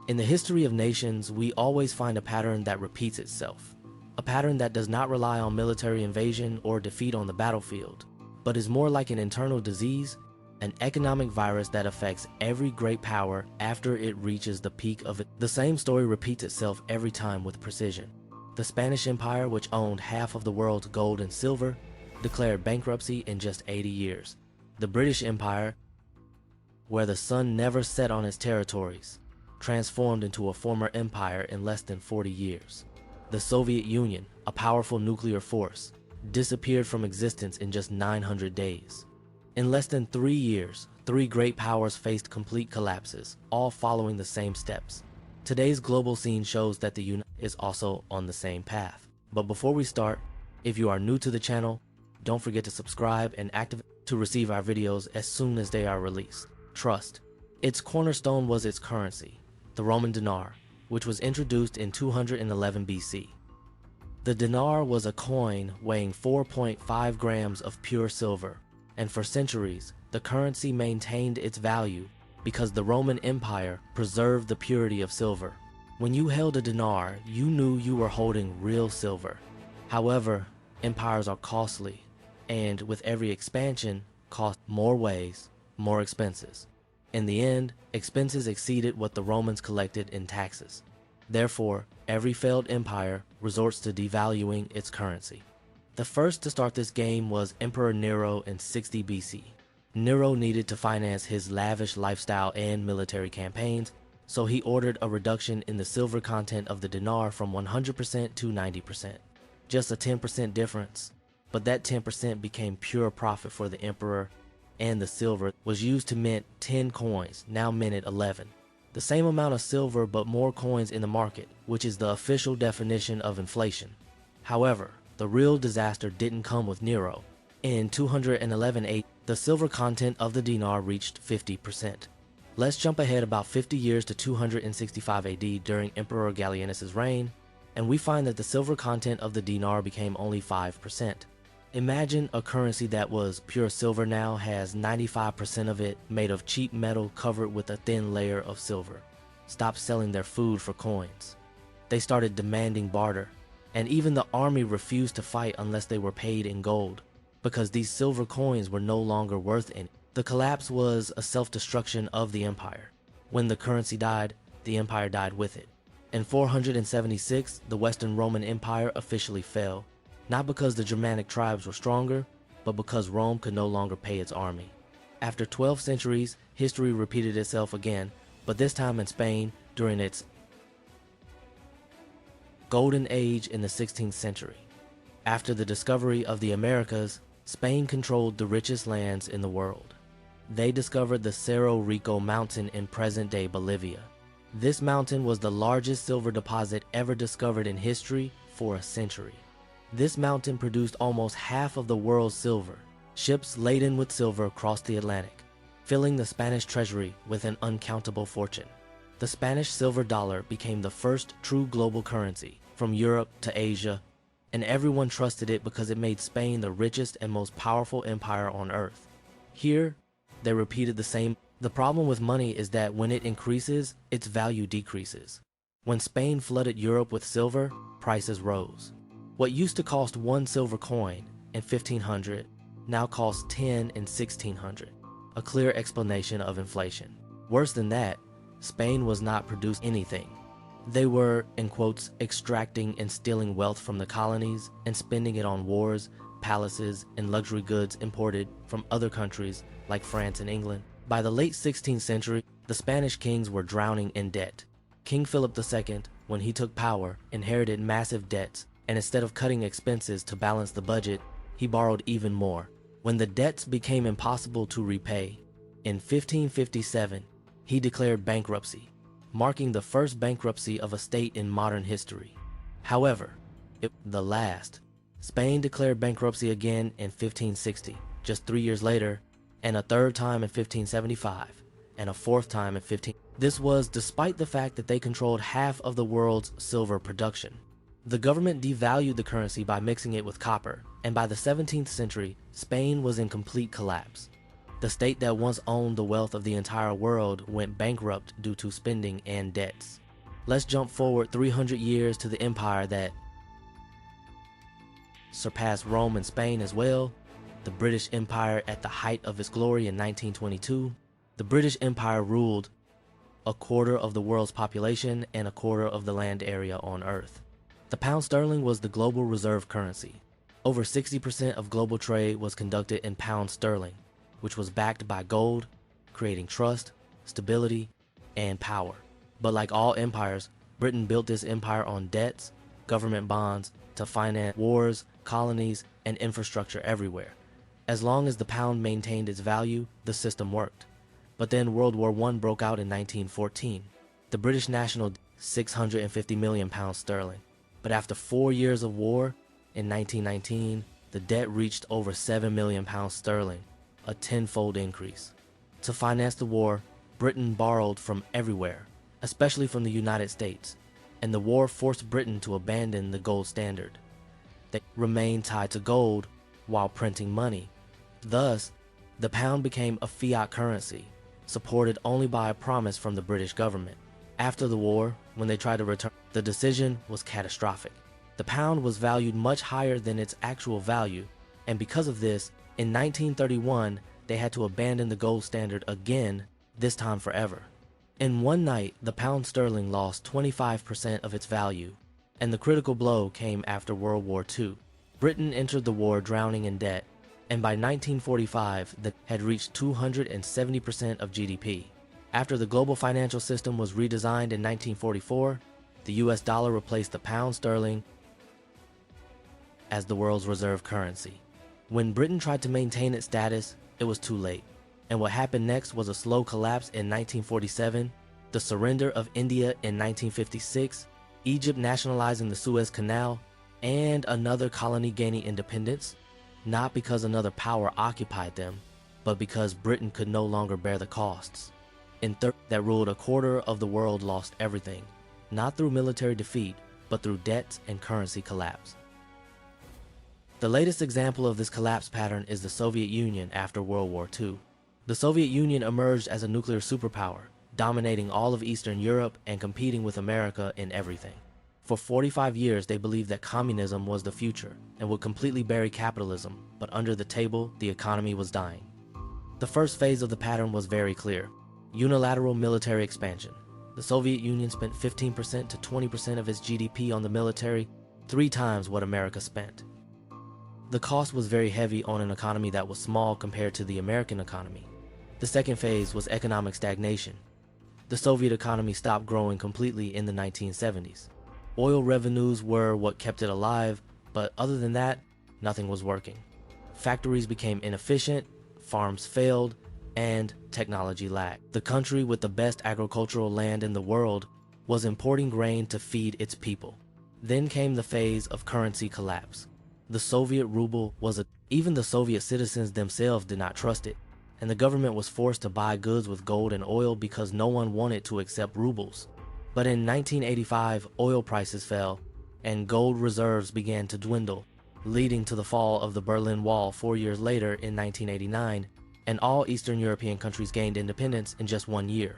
In the history of nations, we always find a pattern that repeats itself. A pattern that does not rely on military invasion or defeat on the battlefield, but is more like an internal disease, an economic virus that affects every great power after it reaches the peak of it. The same story repeats itself every time with precision. The Spanish Empire, which owned half of the world's gold and silver, declared bankruptcy in just 80 years. The British Empire, where the sun never set on its territories, transformed into a former empire in less than 40 years. The Soviet Union, a powerful nuclear force, disappeared from existence in just 900 days. In less than 3 years, 3 great powers faced complete collapses, all following the same steps. Today's global scene shows that the United States is also on the same path. But before we start, if you are new to the channel, don't forget to subscribe and activate to receive our videos as soon as they are released. Trust. Its cornerstone was its currency, the Roman dinar, which was introduced in 211 BC. The dinar was a coin weighing 4.5 grams of pure silver, and for centuries, the currency maintained its value because the Roman Empire preserved the purity of silver. When you held a dinar, you knew you were holding real silver. However, empires are costly, and with every expansion, cost more ways, more expenses. In the end, expenses exceeded what the Romans collected in taxes. Therefore, every failed empire resorts to devaluing its currency. The first to start this game was Emperor Nero in 60 BC. Nero needed to finance his lavish lifestyle and military campaigns, so he ordered a reduction in the silver content of the dinar from 100% to 90%. Just a 10% difference, but that 10% became pure profit for the emperor, and the silver was used to mint 10 coins, now minted 11. The same amount of silver but more coins in the market, which is the official definition of inflation. However, the real disaster didn't come with Nero. In 211 AD, the silver content of the dinar reached 50%. Let's jump ahead about 50 years to 265 AD during Emperor Gallienus' reign, and we find that the silver content of the dinar became only 5%. Imagine a currency that was pure silver now has 95% of it made of cheap metal covered with a thin layer of silver. Stopped selling their food for coins. They started demanding barter, and even the army refused to fight unless they were paid in gold, because these silver coins were no longer worth any. The collapse was a self-destruction of the empire. When the currency died, the empire died with it. In 476, the Western Roman Empire officially fell, not because the Germanic tribes were stronger, but because Rome could no longer pay its army. After 12 centuries, history repeated itself again, but this time in Spain during its golden age in the 16th century. After the discovery of the Americas, Spain controlled the richest lands in the world. They discovered the Cerro Rico mountain in present-day Bolivia. This mountain was the largest silver deposit ever discovered in history for a century. This mountain produced almost half of the world's silver. Ships laden with silver crossed the Atlantic, filling the Spanish treasury with an uncountable fortune. The Spanish silver dollar became the first true global currency from Europe to Asia, and everyone trusted it because it made Spain the richest and most powerful empire on earth. Here, they repeated the same. The problem with money is that when it increases, its value decreases. When Spain flooded Europe with silver, prices rose. What used to cost 1 silver coin in 1500 now costs 10 in 1600, a clear explanation of inflation. Worse than that, Spain was not producing anything. They were, in quotes, extracting and stealing wealth from the colonies and spending it on wars, palaces, and luxury goods imported from other countries like France and England. By the late 16th century, the Spanish kings were drowning in debt. King Philip II, when he took power, inherited massive debts, and instead of cutting expenses to balance the budget, he borrowed even more. When the debts became impossible to repay, in 1557, he declared bankruptcy, marking the first bankruptcy of a state in modern history. However, the last. Spain declared bankruptcy again in 1560, just 3 years later, and a third time in 1575, and a fourth time in 15. This was despite the fact that they controlled half of the world's silver production. The government devalued the currency by mixing it with copper, and by the 17th century, Spain was in complete collapse. The state that once owned the wealth of the entire world went bankrupt due to spending and debts. Let's jump forward 300 years to the empire that surpassed Rome and Spain as well, the British Empire at the height of its glory in 1922. The British Empire ruled a quarter of the world's population and a quarter of the land area on Earth. The pound sterling was the global reserve currency. Over 60% of global trade was conducted in pound sterling, which was backed by gold, creating trust, stability, and power. But like all empires, Britain built this empire on debts, government bonds, to finance wars, colonies, and infrastructure everywhere. As long as the pound maintained its value, the system worked. But then World War I broke out in 1914. The British national debt was 650 million pounds sterling. But after 4 years of war, in 1919, the debt reached over 7 million pounds sterling, a tenfold increase. To finance the war, Britain borrowed from everywhere, especially from the United States, and the war forced Britain to abandon the gold standard. They remained tied to gold while printing money. Thus, the pound became a fiat currency, supported only by a promise from the British government. After the war, when they tried to return, the decision was catastrophic. The pound was valued much higher than its actual value, and because of this, in 1931, they had to abandon the gold standard again, this time forever. In one night, the pound sterling lost 25% of its value, and the critical blow came after World War II. Britain entered the war drowning in debt, and by 1945, the had reached 270% of GDP. After the global financial system was redesigned in 1944, the US dollar replaced the pound sterling as the world's reserve currency. When Britain tried to maintain its status, it was too late. And what happened next was a slow collapse in 1947, the surrender of India in 1956, Egypt nationalizing the Suez Canal, and another colony gaining independence, not because another power occupied them, but because Britain could no longer bear the costs. That ruled a quarter of the world lost everything, not through military defeat, but through debts and currency collapse. The latest example of this collapse pattern is the Soviet Union after World War II. The Soviet Union emerged as a nuclear superpower, dominating all of Eastern Europe and competing with America in everything. For 45 years, they believed that communism was the future and would completely bury capitalism, but under the table, the economy was dying. The first phase of the pattern was very clear: unilateral military expansion. The Soviet Union spent 15% to 20% of its GDP on the military, 3 times what America spent. The cost was very heavy on an economy that was small compared to the American economy. The second phase was economic stagnation. The Soviet economy stopped growing completely in the 1970s. Oil revenues were what kept it alive, but other than that, nothing was working. Factories became inefficient, farms failed, and technology lagged. The country with the best agricultural land in the world was importing grain to feed its people. Then came the phase of currency collapse. The Soviet ruble even the Soviet citizens themselves did not trust it, and the government was forced to buy goods with gold and oil because no one wanted to accept rubles. But in 1985, oil prices fell, and gold reserves began to dwindle, leading to the fall of the Berlin Wall 4 years later in 1989, and all Eastern European countries gained independence in just 1 year.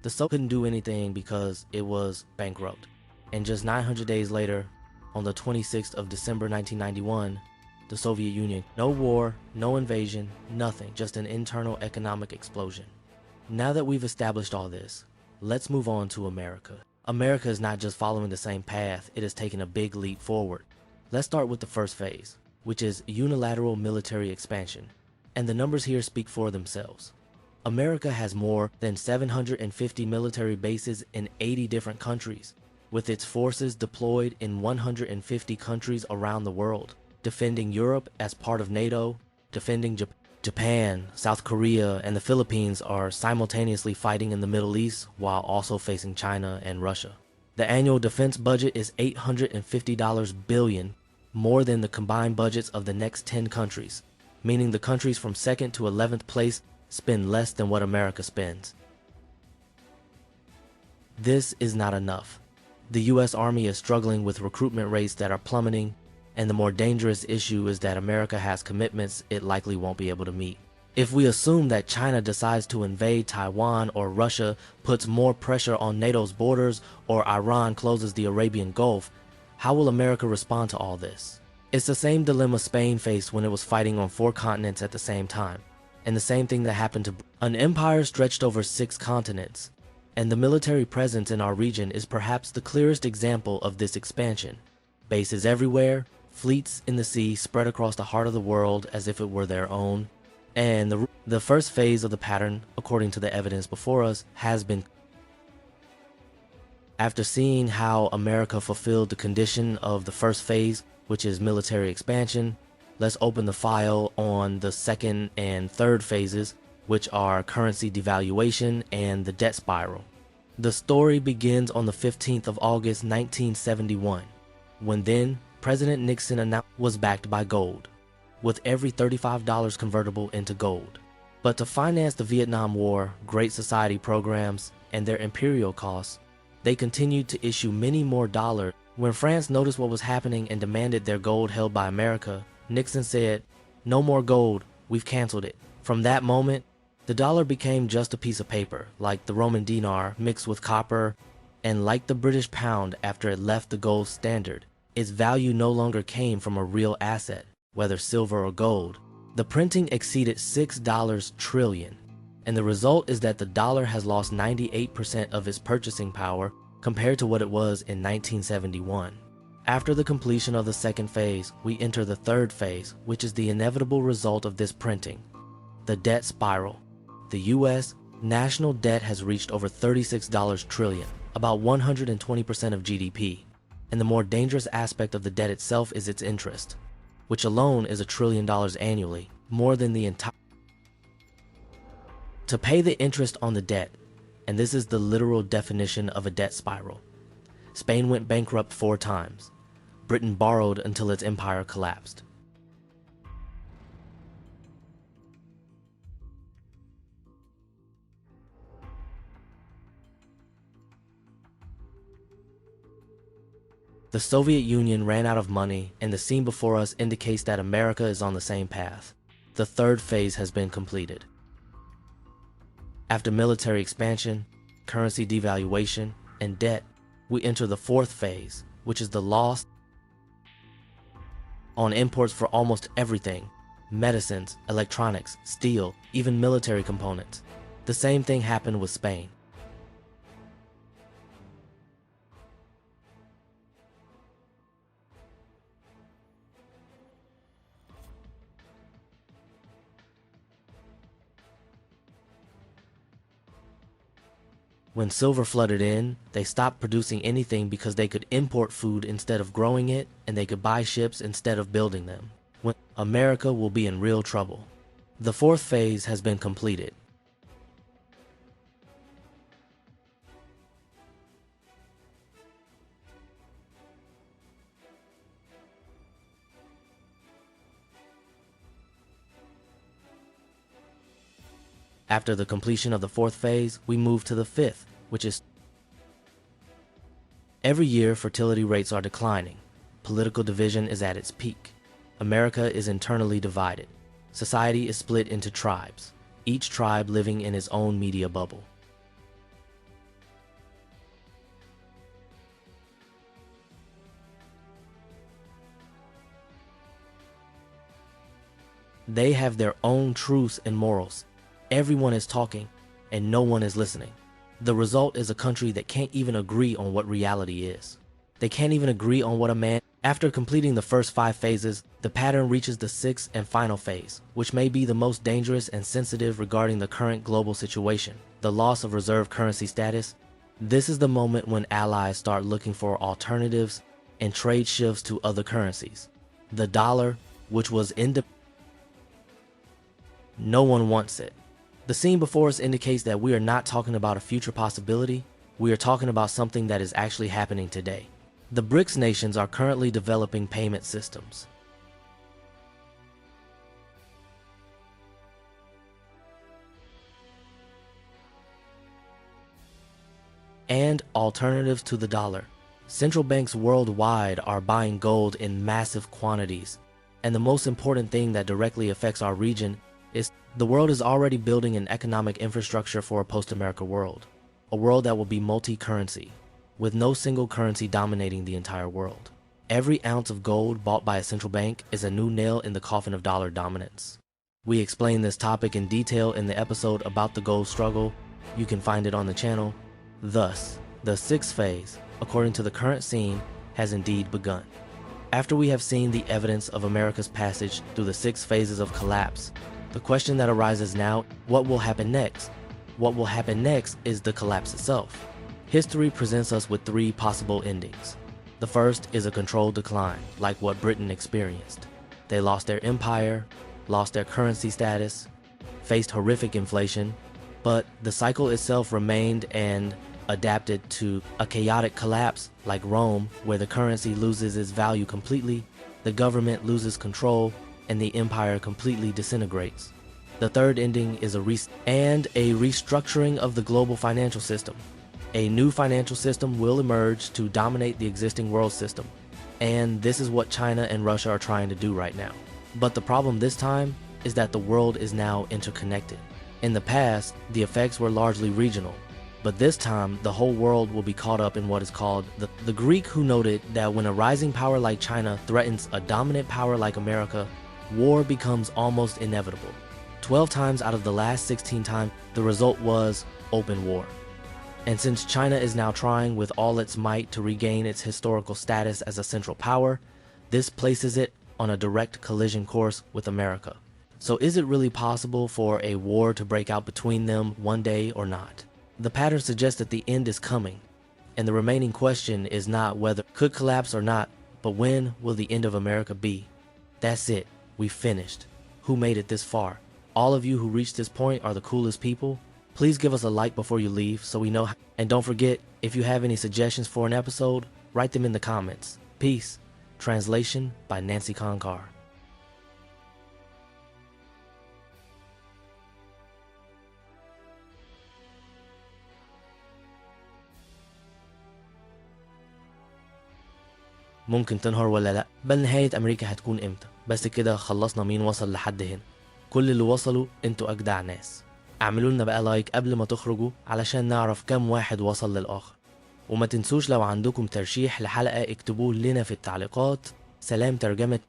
The Soviets couldn't do anything because it was bankrupt. And just 900 days later, on the 26th of December 1991, the Soviet Union. No war, no invasion, nothing, just an internal economic explosion. Now that we've established all this, let's move on to America. America is not just following the same path, it is taking a big leap forward. Let's start with the first phase, which is unilateral military expansion. And the numbers here speak for themselves. America has more than 750 military bases in 80 different countries, with its forces deployed in 150 countries around the world, defending Europe as part of NATO, defending Japan, South Korea, and the Philippines are simultaneously fighting in the Middle East while also facing China and Russia. The annual defense budget is $850 billion, more than the combined budgets of the next 10 countries, meaning the countries from 2nd to 11th place spend less than what America spends. This is not enough. The US Army is struggling with recruitment rates that are plummeting, and the more dangerous issue is that America has commitments it likely won't be able to meet. If we assume that China decides to invade Taiwan, or Russia puts more pressure on NATO's borders, or Iran closes the Arabian Gulf, how will America respond to all this? It's the same dilemma Spain faced when it was fighting on 4 continents at the same time, and the same thing that happened to an empire stretched over 6 continents. And the military presence in our region is perhaps the clearest example of this expansion. Bases everywhere, fleets in the sea spread across the heart of the world as if it were their own. And the first phase of the pattern, according to the evidence before us, has been. After seeing how America fulfilled the condition of the first phase, which is military expansion, let's open the file on the second and third phases, which are currency devaluation and the debt spiral. The story begins on the 15th of August 1971, when then President Nixon was backed by gold, with every $35 convertible into gold. But to finance the Vietnam War, Great Society programs, and their imperial costs, they continued to issue many more dollars. When France noticed what was happening and demanded their gold held by America, Nixon said, "No more gold, we've canceled it." From that moment, the dollar became just a piece of paper, like the Roman dinar mixed with copper, and like the British pound after it left the gold standard, its value no longer came from a real asset, whether silver or gold. The printing exceeded $6 trillion, and the result is that the dollar has lost 98% of its purchasing power compared to what it was in 1971. After the completion of the second phase, we enter the third phase, which is the inevitable result of this printing: the debt spiral. The U.S. national debt has reached over $36 trillion, about 120% of GDP. And the more dangerous aspect of the debt itself is its interest, which alone is $1 trillion annually, more than the entire. To pay the interest on the debt, and this is the literal definition of a debt spiral, Spain went bankrupt 4 times. Britain borrowed until its empire collapsed. The Soviet Union ran out of money, and the scene before us indicates that America is on the same path. The third phase has been completed. After military expansion, currency devaluation, and debt, we enter the fourth phase, which is the loss on imports for almost everything: medicines, electronics, steel, even military components. The same thing happened with Spain. When silver flooded in, they stopped producing anything because they could import food instead of growing it, and they could buy ships instead of building them. When America will be in real trouble. The fourth phase has been completed. After the completion of the fourth phase, we move to the fifth, which is every year fertility rates are declining. Political division is at its peak. America is internally divided. Society is split into tribes, each tribe living in its own media bubble. They have their own truths and morals. Everyone is talking, and no one is listening. The result is a country that can't even agree on what reality is. They can't even agree on what a man. After completing the first 5 phases, the pattern reaches the 6th and final phase, which may be the most dangerous and sensitive regarding the current global situation: the loss of reserve currency status. This is the moment when allies start looking for alternatives and trade shifts to other currencies. The dollar, which was no one wants it. The scene before us indicates that we are not talking about a future possibility, we are talking about something that is actually happening today. The BRICS nations are currently developing payment systems. And alternatives to the dollar. Central banks worldwide are buying gold in massive quantities, and the most important thing that directly affects our region is The world is already building an economic infrastructure for a post-America world, a world that will be multi-currency, with no single currency dominating the entire world. Every ounce of gold bought by a central bank is a new nail in the coffin of dollar dominance. We explain this topic in detail in the episode about the gold struggle. You can find it on the channel. Thus, the sixth phase, according to the current scene, has indeed begun. After we have seen the evidence of America's passage through the 6 phases of collapse, the question that arises now, what will happen next? What will happen next is the collapse itself. History presents us with 3 possible endings. The first is a controlled decline, like what Britain experienced. They lost their empire, lost their currency status, faced horrific inflation, but the cycle itself remained and adapted to a chaotic collapse like Rome, where the currency loses its value completely, the government loses control, and the empire completely disintegrates. The third ending is a restructuring of the global financial system. A new financial system will emerge to dominate the existing world system, and this is what China and Russia are trying to do right now. But the problem this time is that the world is now interconnected. In the past, the effects were largely regional, but this time the whole world will be caught up in what is called the Greek, who noted that when a rising power like China threatens a dominant power like America, war becomes almost inevitable. 12 times out of the last 16 times, the result was open war. And since China is now trying with all its might to regain its historical status as a central power, this places it on a direct collision course with America. So is it really possible for a war to break out between them one day or not? The pattern suggests that the end is coming, and the remaining question is not whether it could collapse or not, but when will the end of America be? That's it, we finished. Who made it this far? All of you who reached this point are the coolest people. Please give us a like before you leave so we know. And don't forget, if you have any suggestions for an episode, write them in the comments. Peace. Translation by Nancy Konkar. ممكن تنهار ولا لا؟ بل نهاية أمريكا هتكون إمتى؟ بس كده خلصنا مين وصل لحد هنا. كل اللي وصلوا انتوا أجدع ناس. اعملوا لنا بقى لايك قبل ما تخرجوا علشان نعرف كم واحد وصل للآخر. وما تنسوش لو عندكم ترشيح لحلقة اكتبوه لنا في التعليقات. سلام ترجمة